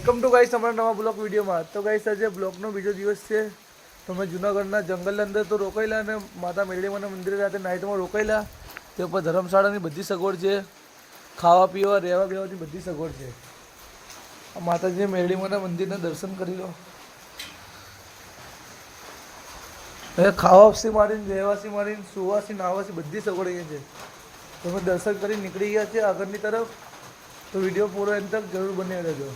Welcome to guys અમારા નવા blog વિડીયોમાં. તો ગાઈસ આજે બ્લોગનો બીજો દિવસ છે. તો અમે જૂનાગઢના જંગલની અંદર તો રોકાયેલા અને માતા મેરડીમાના મંદિરે રાતે નાઇટમાં રોકાયેલા. તે ઉપર ધર્મશાળાની બધી સગવડ છે, ખાવા પીવા રહેવા બેવાની બધી સગવડ છે. માતાજી મેરડીમાના મંદિરના દર્શન કરી લો. હવે ખાવાથી મારીને રહેવાથી મારીને સુવાથી નાહવાથી બધી સગવડ અહીંયા છે. તમે દર્શન કરી નીકળી ગયા છે આગળની તરફ. તો વિડીયો પૂરો એન્ડ તક જરૂર બની રહેજો.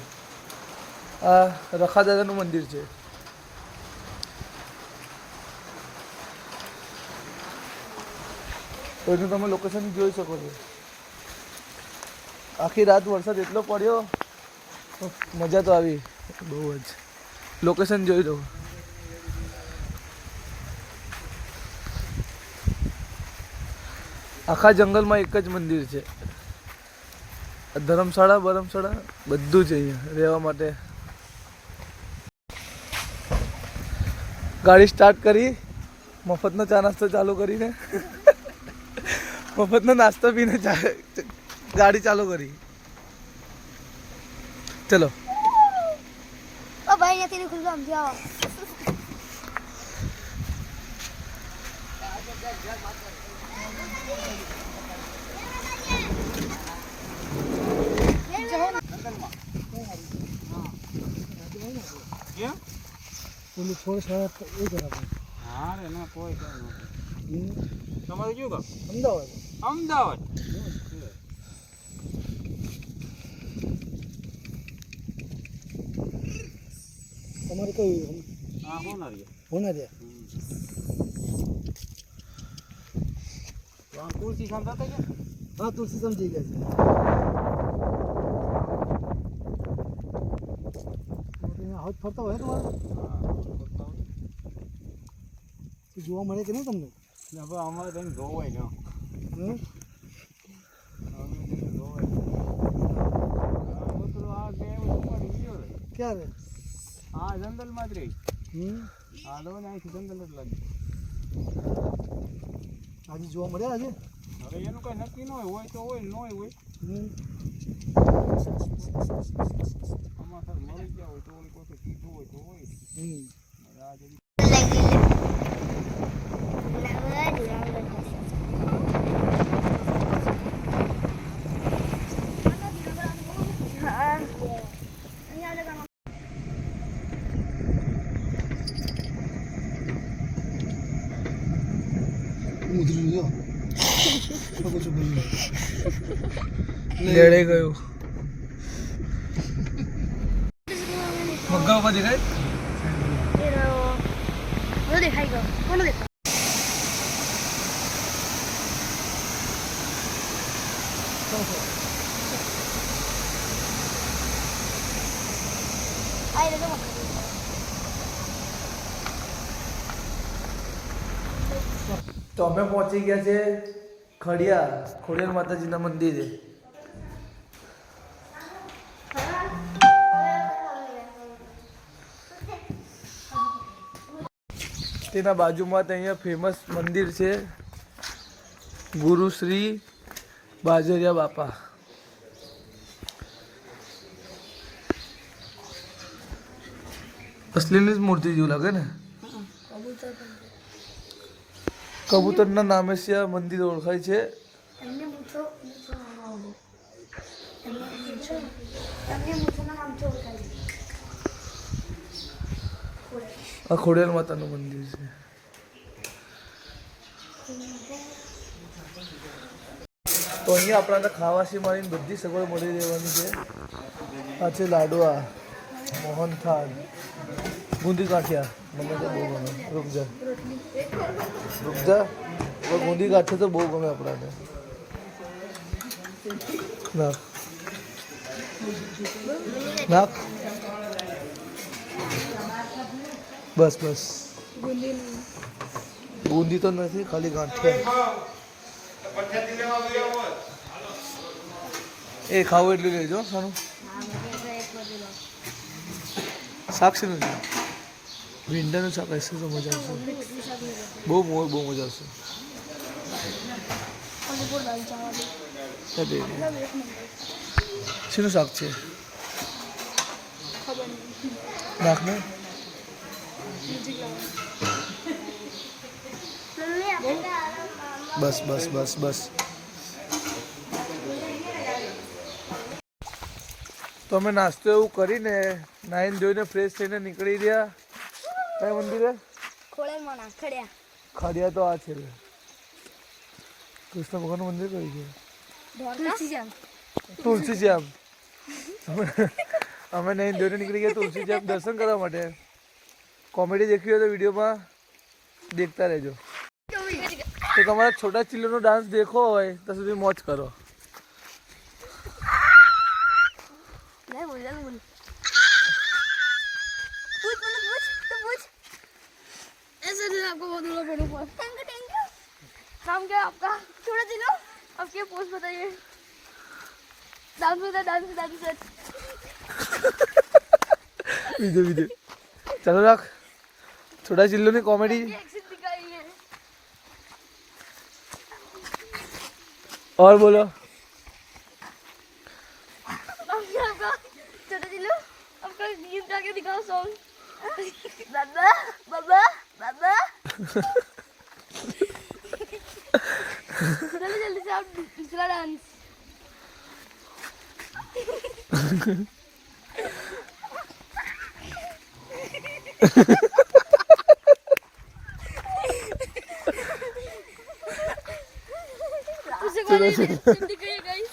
આ રખા દાદાનું મંદિર છે. તો એનું તમે લોકેશન જોઈ શકો છો. આખી રાત વરસાદ એટલો પડ્યો, મજા તો આવી બહુ જ. લોકેશન જોઈ લો. આખા જંગલમાં એક જ મંદિર છે. ધર્મશાળા બધું છે અહીંયા રહેવા માટે. ગાડી સ્ટાર્ટ કરી, મફતનો ચા નાસ્તો ચાલુ કરીને મફતનો નાસ્તો પીને ગાડી ચાલુ કરી. ચલો ઓ ભાઈ નથી ખુલ્લો સમજી આવો. તમારે કયું ગામ? અમદાવાદ. અમદાવાદ. તમારે કયું? હા, હોનારિયા. હોનારિયા. તુલસી સમજાતા કે? હા, તુલસી સમજી ગયા છે. હાથ ફરતા હોય તમારે જોવા મળે કે નહીં તમને? હવે અમારે તેને જોવાય ને ક્યારે? હા, જંગલમાં જ રહી. હા, તો અહીંથી જંગલ જ લાગ્યું. આજે જોવા મળ્યા આજે? હવે એનું કઈ નક્કી ન હોય તો હોય, ન હોય. આમાં સર મળી ગયા હોય તો કોઈ કીધું હોય તો હોય. લેડે ગયું મગ્ગા ઉપર દેખાય. દેખાઈ ગયો. કોનો દેખાય? તો અમે પહોંચી ગયા છે ખોડિયાર માતાજીના મંદિરે. તેના બાજુમાં અહીંયા ફેમસ મંદિર છે ગુરુ શ્રી બાજરિયા બાપા. અસલીની જ મૂર્તિ જેવું લાગે ને. કબૂતરના નામે છે આ મંદિર ઓળખાય છે. આ ખોડિયાર માતાનું મંદિર છે. તો અહીંયા આપણા ખાવાથી મારીને બધી સગવડ મળી રહેવાની છે. આ છે લાડવા, મોહનથાળ, બુંદી ગાંઠિયા. મને તો બહુ ગમે. રૂપજા બુંદી ગાંઠિયા તો બહુ ગમે આપણાને. નાખ નાખ બસ બુંદી તો નથી, ખાલી ગાંઠિયા. એ ખાવું એટલું લેજો સારું. શાક છે ને? ભીંડાનું શાક હશે તો મજા આવશે. બહુ મજા આવશે. શેનું શાક છે? નાખ ને. બસ બસ બસ બસ. તો અમે નાસ્તો એવું કરીને નાઈને ધોઈને ફ્રેશ થઈને નીકળી રહ્યા કયા મંદિરે? ખડિયા તો આ છે કૃષ્ણ ભગવાનનું મંદિર કયું છે? તુલસી શ્યામ. અમે નહીં ધોઈને નીકળી ગયા તુલસી શ્યામ દર્શન કરવા માટે. કોમેડી દેખી હોય તો વિડીયોમાં દેખતા રહેજો. તો તમારા છોટા ચિલ્લોનો ડાન્સ દેખો હોય તો સુધી મોજ કરો. आपको बहुत बड़ा बड़ा पोस्ट। Thank you. नाम क्या है आपका? छोटा चिल्लो। अब क्या पोस्ट बताइए? डांस वीडियो चलो रख. छोटा चिल्लो ने कॉमेडी एक्शन दिखाई है। और बोलो. आपका छोटा चिल्लो आपका गीत गा के दिखाओ सॉन्ग. बाबा बाबा बाबा चलो जल्दी से आप दूसरा डांस. उसे वाला एक्शन दिखाइए गाइस.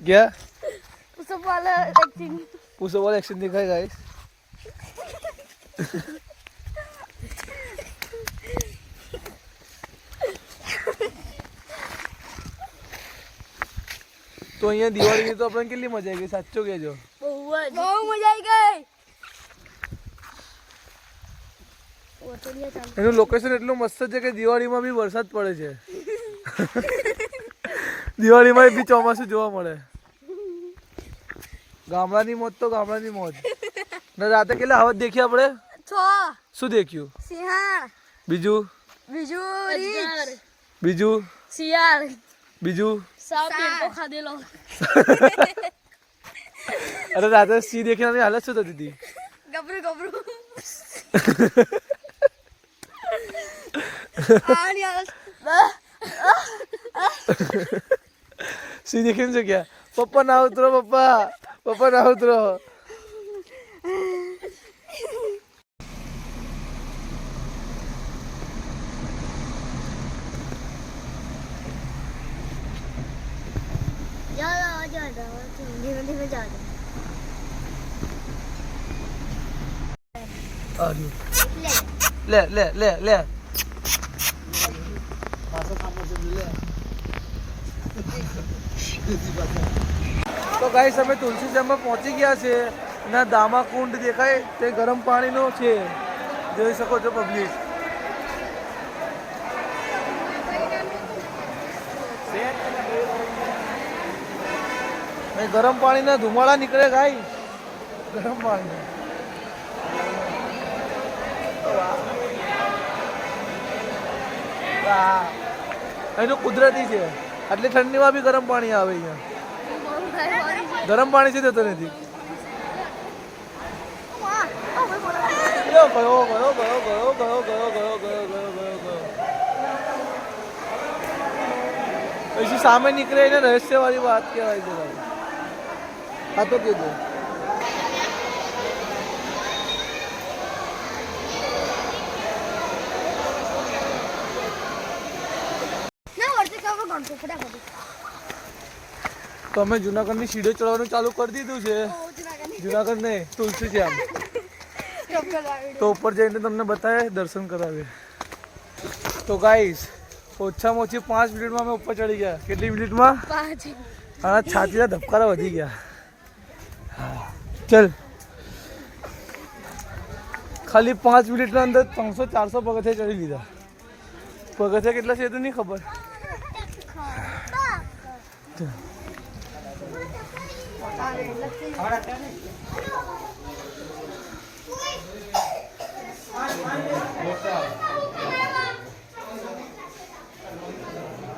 क्या उसे वाला एक्टिंग. पुशअप वाला एक्शन दिखाए गाइस. તો અહીંયા દિવાળીની તો આપણને કેટલી મજા આવી ગઈ સાચો કહેજો. બહુ મજા આવી ગઈ. એનું લોકેશન એટલું મસ્ત છે કે દિવાળીમાં બી વરસાદ પડે છે. દિવાળીમાં બી ચોમાસું જોવા મળે. ગામડાની મોજ તો ગામડાની મોજ. ને રાતે કેટલા હવત દેખી આપણે? 6. શું દેખ્યું? સિંહણ. બીજું રીંછ. બીજું શિયાળ. બીજું સાપ પેટો ખાધેલો. અરે રાતે સિંહ દેખીને હાલત શું થતી હતી? ગબરું ગબરું. સિંહ દેખીને શું ક્યાં? પપ્પા ના ઉતરો, પપ્પા ના ઉતરો. ધીમે ધીમે જાઓ. લે લે લે લે. તો ગાઈસ અમે તુલસી શ્યામમાં પહોંચી ગયા છે. ના દામા કુંડ દેખાય તે ગરમ પાણીનો છે, જોઈ શકો છો પબ્લિક. ગરમ પાણીના ધુમાડા નીકળે ગાઈ. ગરમ પાણી એનું કુદરતી છે. આટલી ઠંડીમાં બી ગરમ પાણી આવે અહીંયા. ગરમ પાણી છે જતો નથી. પછી સામે નીકળે એને રહસ્ય વાળી વાત કહેવાય છે ભાઈ. હા તો કીધું. તો અમે જુનાગઢની સીડીઓ ચડવાનું ચાલુ કરી દીધું છે. જુનાગઢ નહીં, તુલસી શ્યામ. તો ઉપર જઈને તમને બતાવે, દર્શન કરાવે. તો ગાઈસ ઓછામાં ઓછી 5 મિનિટમાં અમે ઉપર ચડી ગયા. કેટલી મિનિટમાં? 5. હા, છાતીના ધબકારા વધી ગયા. ચલ, ખાલી 5 મિનિટના અંદર 300-400 પગથિયા ચડી લીધા. પગથિયા કેટલા છે તો નહીં ખબર.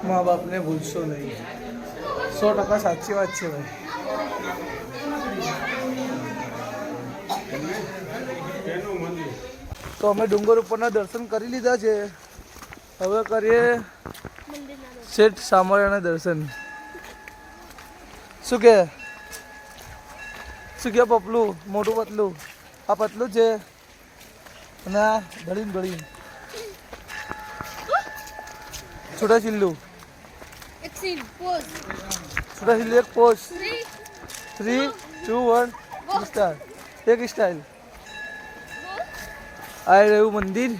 મા બાપને ભૂલશો નહીં. 100% સાચી વાત છે ભાઈ. તો અમે ડુંગર ઉપરના દર્શન કરી લીધા છે. હવે કરીએ શેઠ સામરિયાના દર્શન. શું કે પપલું મોટું પતલું? આ પતલું છે અને આ ઘડીને છોટા છિલ્લું एक सीन पोज છોટા છિલ્લું એક પોઝ 3 3 2 1 સ્ટાર્ટ. એક સ્ટાઇલ. આ રહ્યું મંદિર.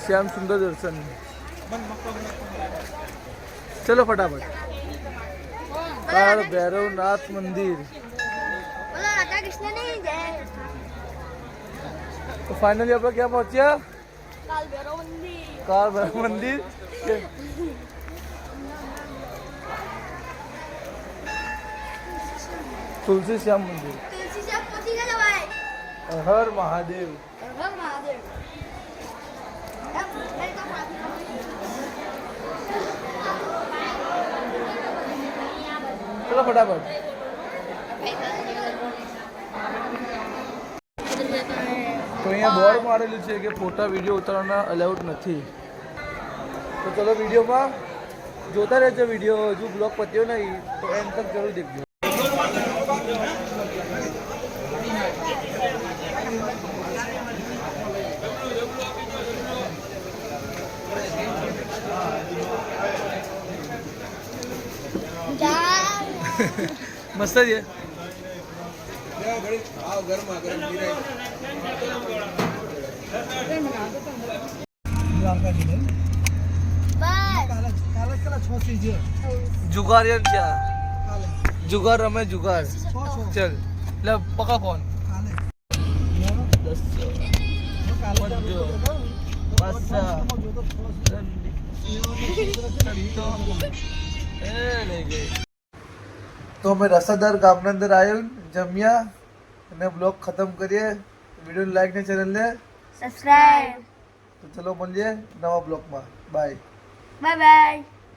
શ્યામ સુંદર દર્શન. ચલો ફટાફટ. કાળ ભૈરવનાથ મંदिर. बोलो राधा कृष्ण ने जय. तो फाइनली આપણે ક્યાં પહોંચ્યા? काल भैरव मंदिर. કાળ ભૈરવ મંદિર. तुलसी श्याम मंदिर. तुलसी से पहुंची गए भाई. हर महादेव. हर महादेव. अब मेरे को ચલો ફટાફટ. તો અહીંયા બોર્ડ મારેલું છે કે ફોટા વિડીયો ઉતારવાના અલાઉડ નથી. તો ચલો વિડીયોમાં જોતા રહેજો. વિડીયો હજુ બ્લોગ પત્યો નહીં તો એન્ડ તક જરૂર દેખજો. મસ્ત છે. જુગારિયન છે. જુગાર રમે જુગાર. ચલ લે પકા ફોન. 10 તો અમે રસાદાર ગામના અંદર આવ્યો, જમ્યા અને બ્લોગ ખતમ કરીએ. વિડીયો લાઈક ને ચેનલને सब्सक्राइब. તો ચલો મળીએ નવા બ્લોગમાં. બાય. Bye bye.